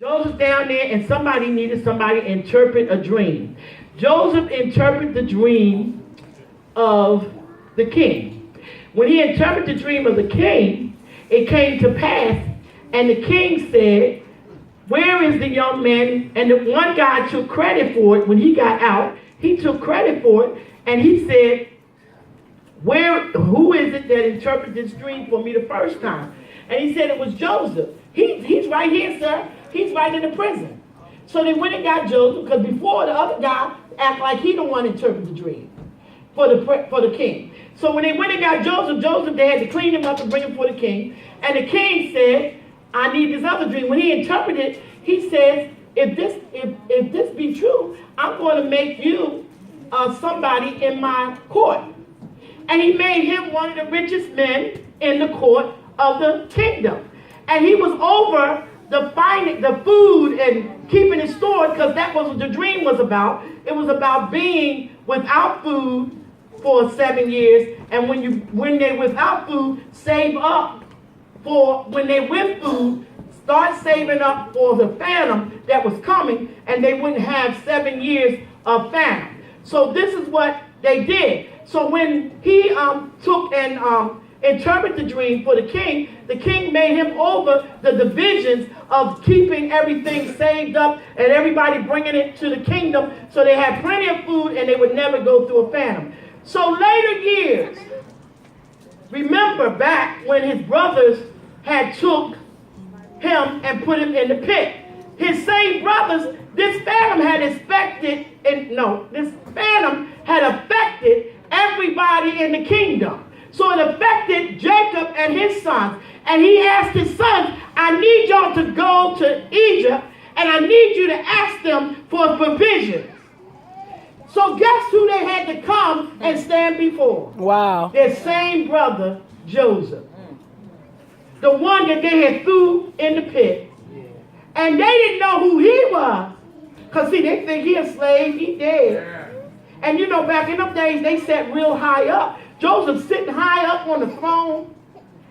Joseph down there, and somebody needed somebody to interpret a dream. Joseph interpreted the dream of the king. When he interpreted the dream of the king, it came to pass, and the king said, where is the young man? And the one guy took credit for it when he got out. He took credit for it, and he said, who is it that interpreted this dream for me the first time? And he said it was Joseph. He's right here, sir. He's right in the prison. So they went and got Joseph, because before the other guy act like he the one interpret the dream for the king. So when they went and got Joseph, they had to clean him up and bring him for the king. And the king said, I need this other dream. When he interpreted, he says, if this be true, I'm going to make you somebody in my court. And he made him one of the richest men in the court of the kingdom. And he was over the food and keeping it stored, because that was what the dream was about. It was about being without food for 7 years. And when they without food, save up for when they with food, start saving up for the famine that was coming, and they wouldn't have 7 years of famine. So this is what they did. So when he took and interpreted the dream for the king made him over the divisions of keeping everything saved up and everybody bringing it to the kingdom, so they had plenty of food and they would never go through a famine. So later years, remember back when his brothers had took him and put him in the pit. His same brothers, this famine had affected everybody in the kingdom. So it affected Jacob and his sons. And he asked his sons, I need y'all to go to Egypt, and I need you to ask them for provisions. So guess who they had to come and stand before? Wow. Their same brother, Joseph. The one that they had threw in the pit. And they didn't know who he was. Because see, they think he a slave, he dead. And you know, back in them days, they sat real high up. Joseph sitting high up on the throne,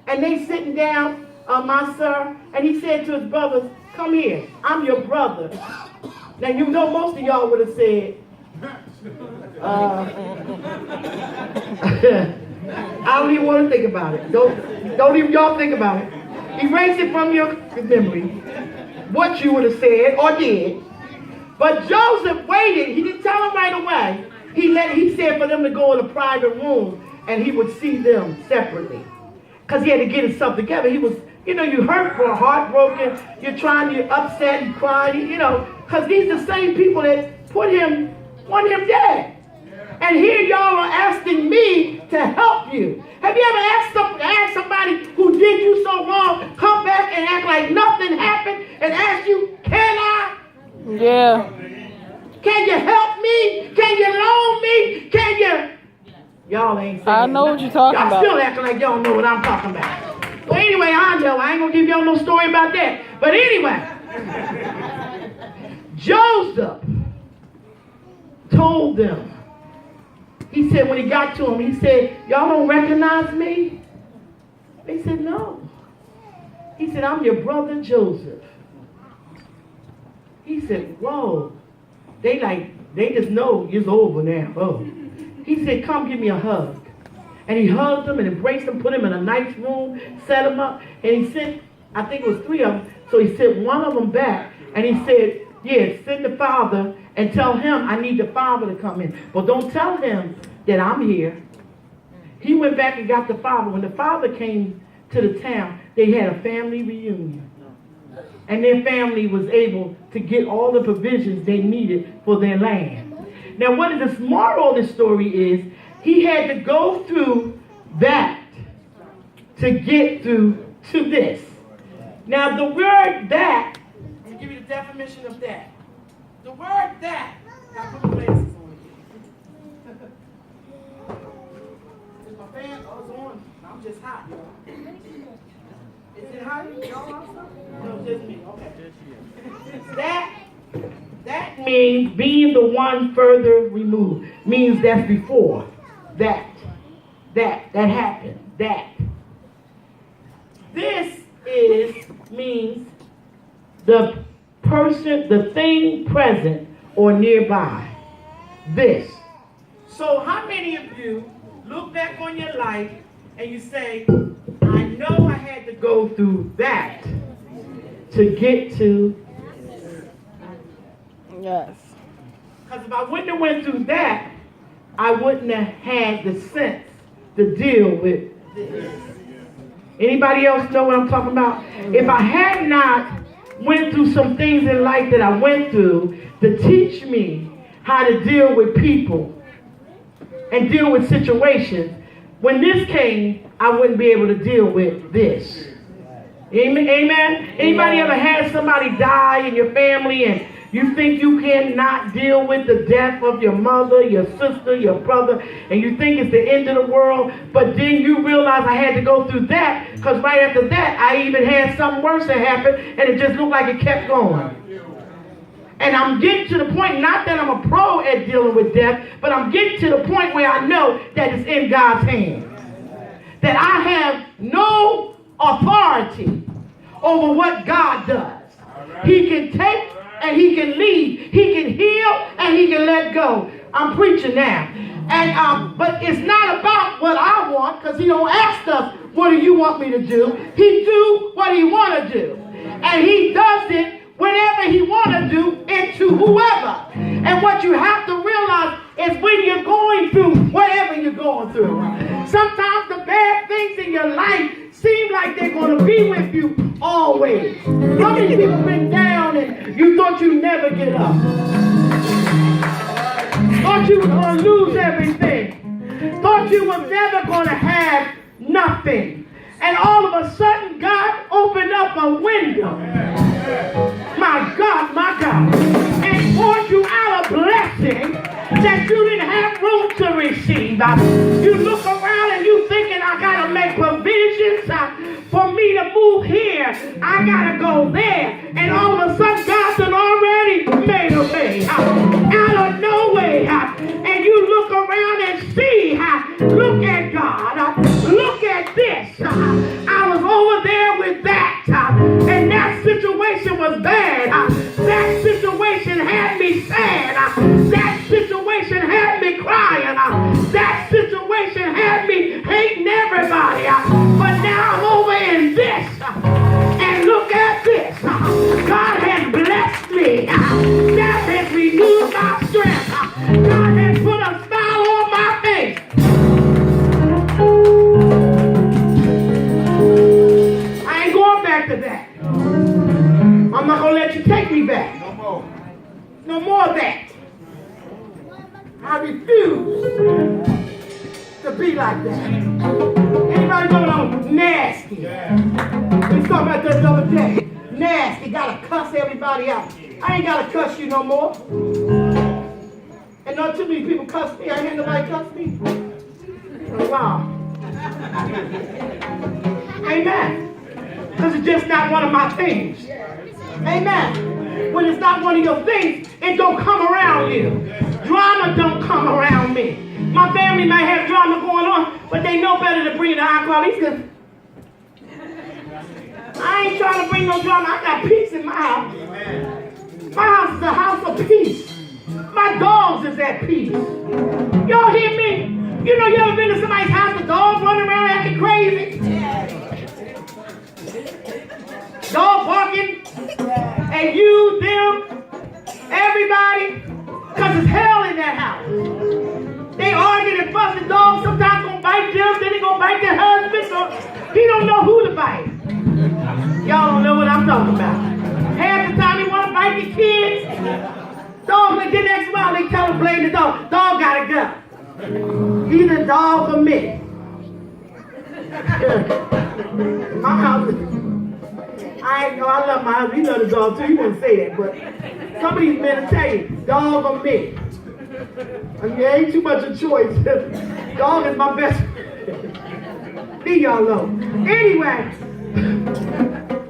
and they sitting down, my sir. And he said to his brothers, come here, I'm your brother. Now you know most of y'all would have said, I don't even want to think about it. Don't even y'all think about it. Erase it from your memory, what you would have said or did. But Joseph waited. He didn't tell them right away. He said for them to go in a private room and he would see them separately. Because he had to get himself together. He was, you hurt, for heartbroken, you're upset and crying, because these are the same people that want him dead. And here y'all are asking me to help you. Have you ever asked somebody who did you so wrong, come back and act like nothing happened and ask you, can I? Yeah. Can you help me? Can you loan me? Can you? Y'all ain't saying I know what you're talking y'all about. Y'all still acting like y'all know what I'm talking about. Well, anyway, I know. I ain't going to give y'all no story about that. But anyway, Joseph told them. He said when he got to him, he said, y'all don't recognize me? They said, no. He said, I'm your brother Joseph. He said, whoa. They just know it's over now. Oh. He said, come give me a hug. And he hugged him and embraced him, put him in a nice room, set him up. And he sent, I think it was 3 of them. So he sent one of them back. And he said, yes, send the father and tell him I need the father to come in. But don't tell him that I'm here. He went back and got the father. When the father came to the town, they had a family reunion. And their family was able to get all the provisions they needed for their land. Now, what is the moral of this story is, he had to go through that to get through to this. Now, the word that, let me give you the definition of that. The word that, I put my glasses on again. Is my fan? Oh, it's on. I'm just hot, y'all. Is it hot? Y'all also? No, just me. Okay. That means being the one further removed. Means that's before. That happened. That. This means the person, the thing present or nearby. This. So how many of you look back on your life and you say, I know I had to go through that to get to. Yes. Because if I wouldn't have went through that, I wouldn't have had the sense to deal with this. Anybody else know what I'm talking about? If I had not went through some things in life that I went through to teach me how to deal with people and deal with situations, when this came, I wouldn't be able to deal with this. Amen? Anybody ever had somebody die in your family and you think you cannot deal with the death of your mother, your sister, your brother, and you think it's the end of the world, but then you realize I had to go through that because right after that, I even had something worse that happened and it just looked like it kept going. And I'm getting to the point, not that I'm a pro at dealing with death, but I'm getting to the point where I know that it's in God's hands. That I have no authority over what God does. He can take and he can lead. He can heal and he can let go. I'm preaching now. And but it's not about what I want, because he don't ask us, what do you want me to do? He do what he want to do. And he does it whenever he want to do into whoever. And what you have to realize is when you're going through whatever you're going through, sometimes the bad things in your life seem like they're going to be with you always. How many people been down and you thought you'd never get up? Thought you were going to lose everything. Thought you was never going to have nothing. And all of a sudden God opened up a window. My God, and poured you out a blessing that you didn't have room to receive. You look around and you thinking, I got to make provisions for me to move here. I got to go there. And all of a sudden, God had already made a way out of no way. And you look around and see, look at God. Look at this. I was over there with that. And that situation was bad. That situation had me sad. That situation had me crying. That situation had me hating everybody. But now I'm over in this. And look at this. God has blessed me. That has renewed my strength. God has put a smile on my face. I ain't going back to that. I'm not going to let you take me back. No more. No more of that. I refuse to be like that. Anybody going on nasty? We talked about that the other day. Nasty. Got to cuss everybody out. I ain't got to cuss you no more. And not too many people cuss me. I ain't had nobody cuss me. Wow. Amen. Because it's just not one of my things. Amen. When it's not one of your things, it don't come around you. Drama don't come around me. My family might have drama going on, but they know better to bring it to Carlice, because I ain't trying to bring no drama. I got peace in my house. My house is a house of peace. My dogs is at peace. Y'all hear me? You know, you ever been to somebody's house, the dogs running around acting crazy? Dog barking, and you, them, everybody, because it's hell in that house. They arguing and fussing. Dogs sometimes gonna bite them, then they gonna bite their husband, so he don't know who to bite. Y'all don't know what I'm talking about. Half the time he wanna bite the kids. Dog, like the next while they tell him blame the dog. Dog gotta go. Either dog or me. My house. I love my husband. He loves the dog too. He wouldn't say that, but some of these men will tell you, dog or me. I mean, there ain't too much of a choice. Dog is my best friend. Leave y'all alone. Anyway,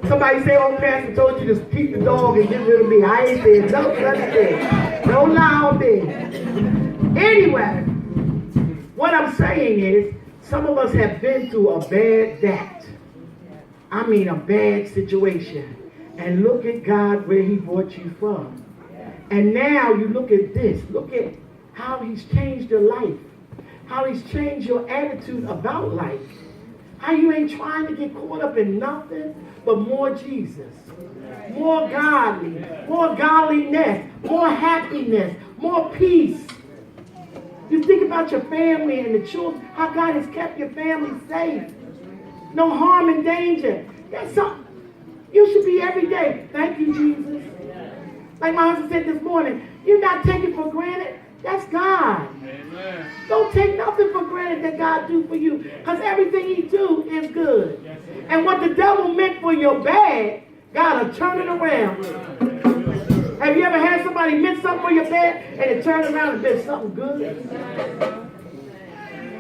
somebody say, oh, Pastor told you to keep the dog and get rid of me. I ain't saying nothing. Don't lie on me. Anyway, what I'm saying is, some of us have been through a bad that. I mean a bad situation. And look at God where he brought you from. And now you look at this. Look at how he's changed your life. How he's changed your attitude about life. How you ain't trying to get caught up in nothing but more Jesus. More godliness, more happiness, more peace. You think about your family and the children, how God has kept your family safe. No harm and danger. That's something you should be every day. Thank you, Jesus. Like my husband said this morning, you're not taking for granted. That's God. Amen. Don't take nothing for granted that God do for you. Because everything he do is good. And what the devil meant for your bad, God will turn it around. Have you ever had somebody meant something for your bad and it turned around and did something good?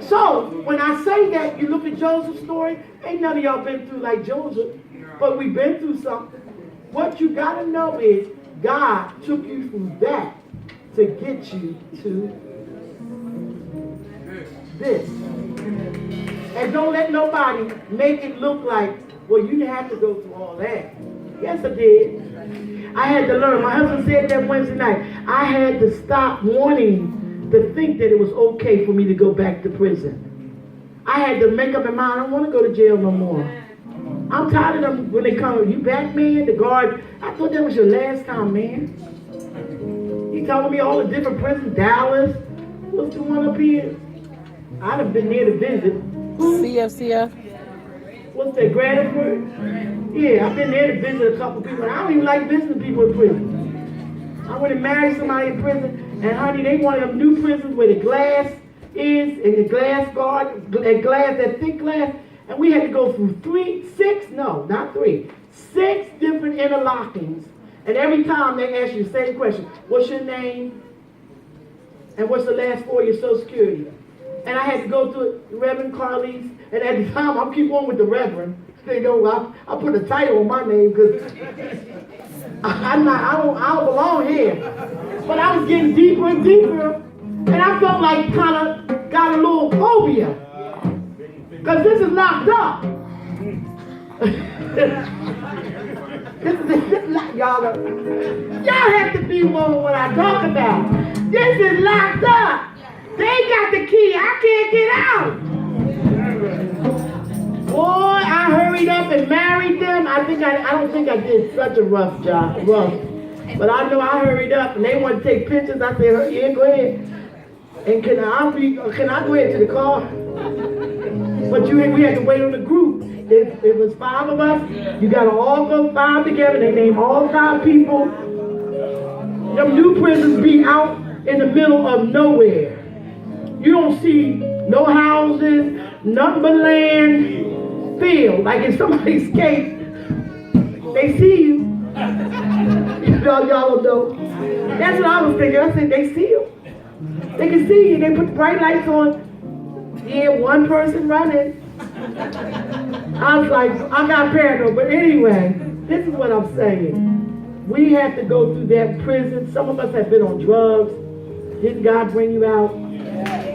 So, when I say that, you look at Joseph's story, ain't none of y'all been through like Joseph, but we've been through something. What you got to know is God took you through that to get you to this. And don't let nobody make it look like, well, you didn't have to go through all that. Yes, I did. I had to learn. My husband said that Wednesday night. I had to stop wanting to think that it was okay for me to go back to prison. I had to make up my mind, I don't want to go to jail no more. I'm tired of them when they come, you back, man? The guard, I thought that was your last time, man. He telling me all the different prisons, Dallas. What's the one up here? I'd have been there to visit. CFCF. What's that, Granford? Yeah, I've been there to visit a couple people. I don't even like visiting people in prison. I went and married somebody in prison, and honey, they wanted them new prisons where the glass is, and the glass guard, that thick glass, and we had to go through 6 different interlockings, and every time they ask you the same question, what's your name, and what's the last 4 of your Social Security? And I had to go through it, Reverend Carlice, and at the time, I'll keep on with the Reverend. They know I put a title on my name because I don't belong here. But I was getting deeper and deeper, and I felt like kind of got a little phobia. Because this is locked up. Y'all have to be more what I talk about. This is locked up. They got the key. I can't get out. Boy, I hurried up and married them. I don't think I did such a rough job. But I know I hurried up and they want to take pictures. I said, yeah, go ahead. And can I go ahead to the car? But we had to wait on the group. It was 5 of us. You got to all go 5 together. They named all 5 people. Them new prisons be out in the middle of nowhere. You don't see no houses, nothing but land, field. Like if somebody escaped, they see you. Y'all don't know. That's what I was thinking. I said, they see you. They can see you. They put the bright lights on. Yeah, one person running. I was like, I got paranoid. But anyway, this is what I'm saying. We have to go through that prison. Some of us have been on drugs. Didn't God bring you out?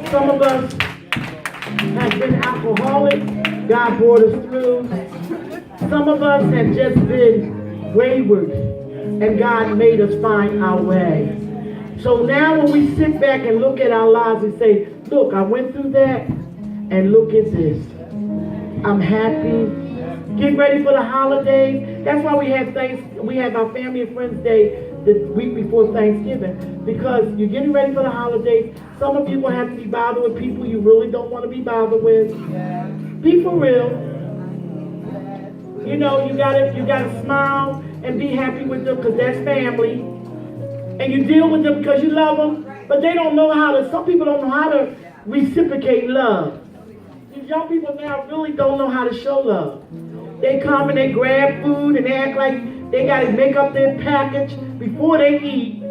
Some of us have been alcoholics. God brought us through. Some of us have just been wayward. And God made us find our way. So now when we sit back and look at our lives and say, look, I went through that. And look at this. I'm happy. Get ready for the holidays. That's why we have our Family and Friends Day the week before Thanksgiving. Because you're getting ready for the holidays. Some of you will have to be bothered with people you really don't want to be bothered with. Be for real. You know, you gotta smile and be happy with them because that's family. And you deal with them because you love them. But they don't know some people don't know how to reciprocate love. These young people now really don't know how to show love. They come and they grab food and they act like they got to make up their package before they eat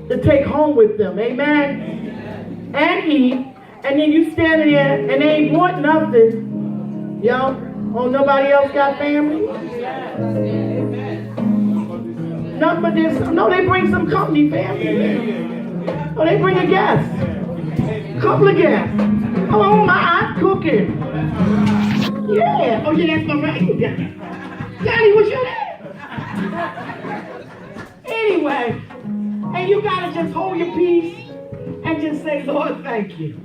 to take home with them. Amen? And eat. And then you stand there and they ain't brought nothing. Yo, oh, nobody else got family? Nothing but this. No, they bring some company family. Oh, they bring a guest. A couple of guests. Oh, my aunt cooking. Yeah. Oh, yeah, that's my right. Daddy, what's your name? Anyway, and you got to just hold your peace and just say, Lord, thank you.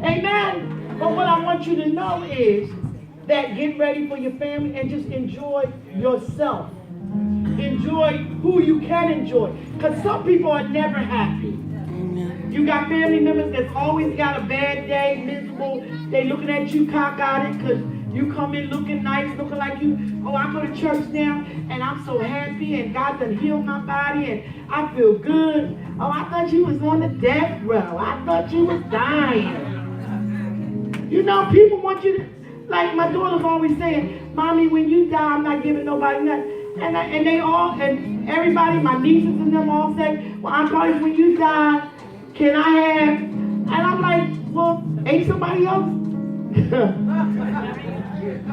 Amen. But what I want you to know is that get ready for your family and just enjoy yourself. Enjoy who you can enjoy. Because some people are never happy. You got family members that's always got a bad day, miserable. They looking at you cock-eyed because you come in looking nice, looking like you, oh, I go to church now, and I'm so happy, and God done healed my body, and I feel good. Oh, I thought you was on the death row. I thought you was dying. You know, people want you to, like my daughter's always saying, Mommy, when you die, I'm not giving nobody nothing. And they all, and everybody, my nieces and them all say, well, Aunt Carlice, when you die, can I have, and I'm like, well, ain't somebody else?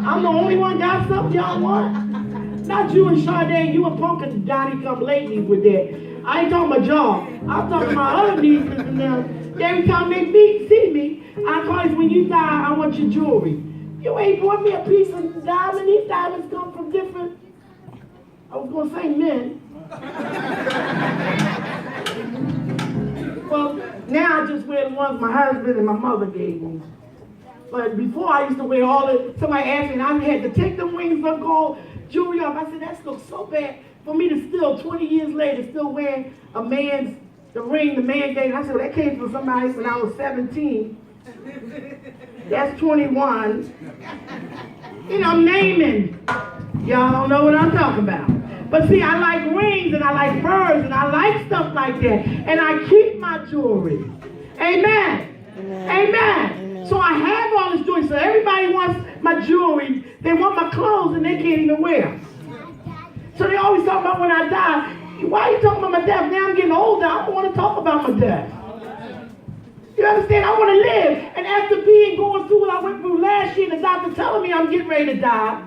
I'm the only one got something y'all want? Not you and Sade, you and Punk and Johnny come lately with that. I ain't talking about y'all. I'm talking about other nieces and them. Every time they see me, I call it, when you die, I want your jewelry. You ain't bought me a piece of diamond. These diamonds come from different, I was going to say men. Well, now I just wear the ones my husband and my mother gave me. But before I used to wear all the, somebody asked me and I had to take the rings of gold jewelry off. I said, that looks so bad for me to still, 20 years later, still wear the ring the man gave. I said, well, that came from somebody when I was 17. That's 21. You know, naming. Y'all don't know what I'm talking about. But see, I like rings and I like birds and I like stuff like that. And I keep my jewelry. Amen. Amen. Amen. So I have all this jewelry. So everybody wants my jewelry. They want my clothes and they can't even wear them. So they always talk about when I die. Why are you talking about my death? Now I'm getting older. I don't want to talk about my death. You understand? I want to live. And after going through what I went through last year, the doctor telling me I'm getting ready to die,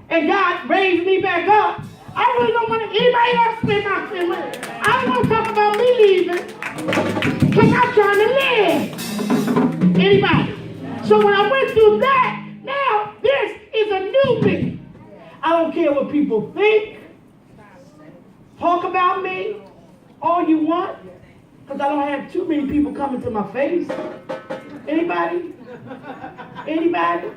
and God raised me back up, I really don't want anybody else spend my feelings. I don't want to talk about me leaving, because I'm trying to live. Anybody? So when I went through that, now this is a new me. I don't care what people think, talk about me, all you want, because I don't have too many people coming to my face. Anybody? Anybody?